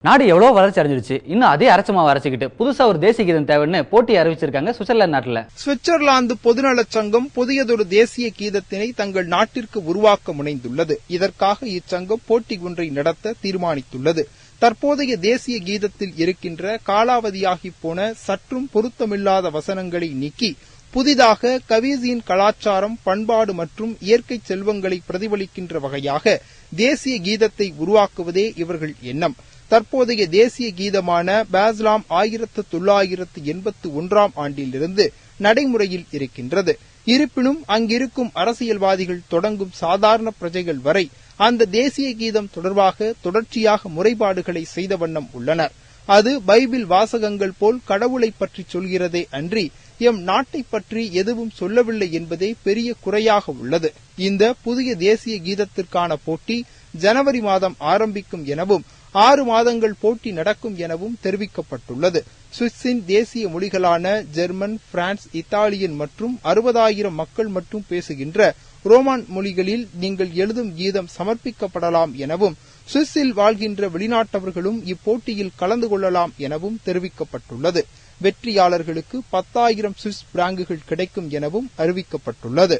நாடு எவ்வளவு வளர்ச்சி அடைஞ்சிருச்சு, இன்னும் அதே அரைச்சமாவை அரைச்சிக்கிட்டு புதுசா ஒரு தேசிய கீதம் தேவைன்னு போட்டி அறிவிச்சிருக்காங்க சுவிட்சர்லாந்து நாட்டுல. சுவிட்சர்லாந்து பொதுநலச் சங்கம் புதியதொரு தேசிய கீதத்தினை தங்கள் நாட்டிற்கு உருவாக்க முனைந்துள்ளது. இதற்காக இச்சங்கம் போட்டி ஒன்றை நடத்த தீர்மானித்துள்ளது. தற்போதைய தேசிய கீதத்தில் இருக்கின்ற காலாவதியாகி போன சற்றும் பொருத்தமில்லாத வசனங்களை நீக்கி புதிதாக கவீசியின் கலாச்சாரம், பண்பாடு மற்றும் இயற்கை செல்வங்களை பிரதிபலிக்கின்ற வகையாக தேசிய கீதத்தை உருவாக்குவதே இவர்கள் எண்ணம். தற்போதைய தேசிய கீதமான பாஸ்லாம் 1981ஆம் ஆண்டிலிருந்து நடைமுறையில் இருக்கின்றது. இருப்பினும் அங்கிருக்கும் அரசியல்வாதிகள் தொடங்கும் சாதாரண பிரஜைகள் வரை அந்த தேசிய கீதம் தொடர்பாக தொடர்ச்சியாக முறைப்பாடுகளை செய்த வண்ணம் உள்ளனர். அது பைபிள் வாசகங்கள் போல் கடவுளை பற்றி சொல்கிறதே அன்றி எம் நாட்டை பற்றி எதுவும் சொல்லவில்லை என்பதே பெரிய குறையாக உள்ளது. இந்த புதிய தேசிய கீதத்திற்கான போட்டி ஜனவரி மாதம் ஆரம்பிக்கும் எனவும் 6 மாதங்கள் போட்டி நடக்கும் எனவும் தெரிவிக்கப்பட்டுள்ளது. சுவிஸின் தேசிய மொழிகளான ஜெர்மன், பிரான்ஸ், இத்தாலியன் மற்றும் 60,000 மக்கள் மட்டும் பேசுகின்ற ரோமான் மொழிகளில் நீங்கள் எழுதும் கீதம் சமர்ப்பிக்கப்படலாம் எனவும் சுவிஸில் வாழ்கின்ற வெளிநாட்டவர்களும் இப்போட்டியில் கலந்து கொள்ளலாம் எனவும் தெரிவிக்கப்பட்டுள்ளது. வெற்றியாளர்களுக்கு 10,000 சுவிஸ் பிராங்குகள் கிடைக்கும் எனவும் அறிவிக்கப்பட்டுள்ளது.